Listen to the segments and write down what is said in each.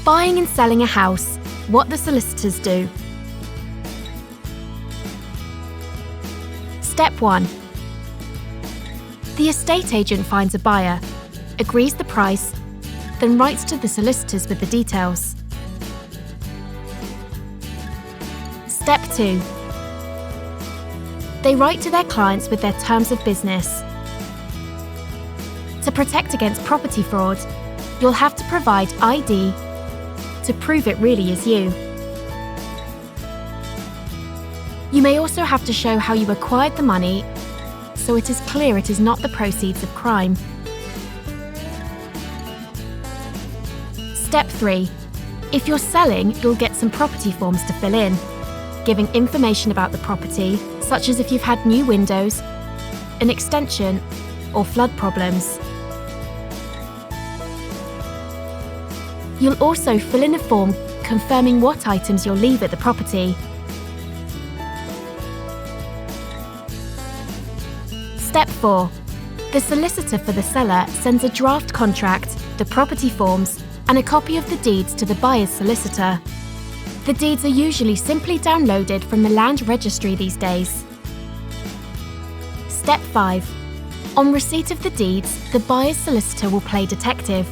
Buying and selling a house, what the solicitors do. Step 1. The estate agent finds a buyer, agrees the price, then writes to the solicitors with the details. Step 2. They write to their clients with their terms of business. To protect against property fraud, you'll have to provide ID to prove it really is you. You may also have to show how you acquired the money, so it is clear it is not the proceeds of crime. Step 3. If you're selling, you'll get some property forms to fill in, giving information about the property, such as if you've had new windows, an extension, or flood problems. You'll also fill in a form confirming what items you'll leave at the property. Step 4. The solicitor for the seller sends a draft contract, the property forms, and a copy of the deeds to the buyer's solicitor. The deeds are usually simply downloaded from the land registry these days. Step 5. On receipt of the deeds, the buyer's solicitor will play detective,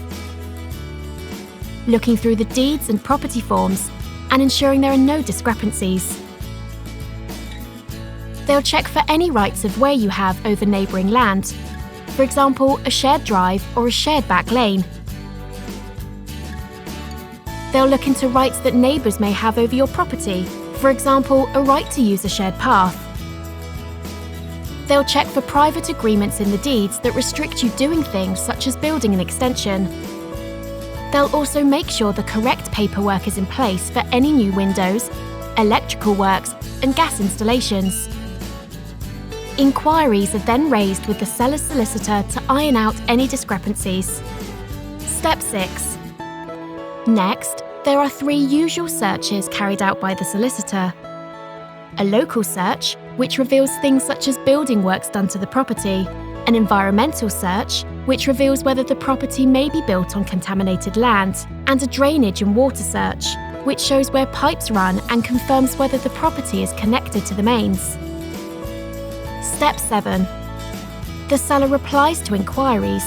looking through the deeds and property forms and ensuring there are no discrepancies. They'll check for any rights of way you have over neighbouring land, for example, a shared drive or a shared back lane. They'll look into rights that neighbours may have over your property, for example, a right to use a shared path. They'll check for private agreements in the deeds that restrict you doing things such as building an extension. They'll also make sure the correct paperwork is in place for any new windows, electrical works, and gas installations. Inquiries are then raised with the seller's solicitor to iron out any discrepancies. Step 6. Next, there are 3 usual searches carried out by the solicitor. A local search, which reveals things such as building works done to the property, an environmental search, which reveals whether the property may be built on contaminated land, and a drainage and water search, which shows where pipes run and confirms whether the property is connected to the mains. Step 7. The seller replies to inquiries.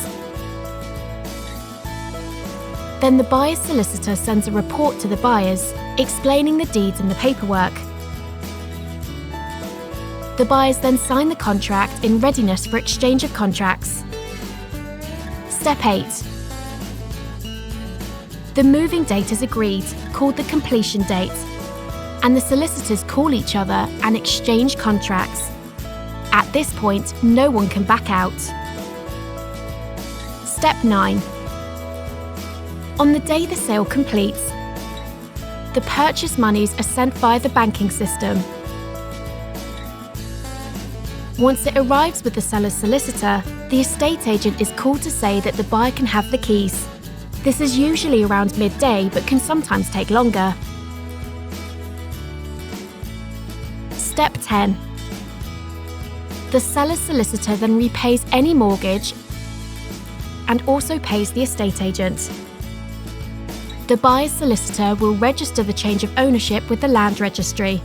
Then the buyer's solicitor sends a report to the buyers, explaining the deeds and the paperwork. The buyers then sign the contract in readiness for exchange of contracts. Step 8. The moving date is agreed, called the completion date, and the solicitors call each other and exchange contracts. At this point, no one can back out. Step 9. On the day the sale completes, the purchase monies are sent via the banking system. Once it arrives with the seller's solicitor, the estate agent is called to say that the buyer can have the keys. This is usually around midday, but can sometimes take longer. Step 10. The seller's solicitor then repays any mortgage and also pays the estate agent. The buyer's solicitor will register the change of ownership with the land registry.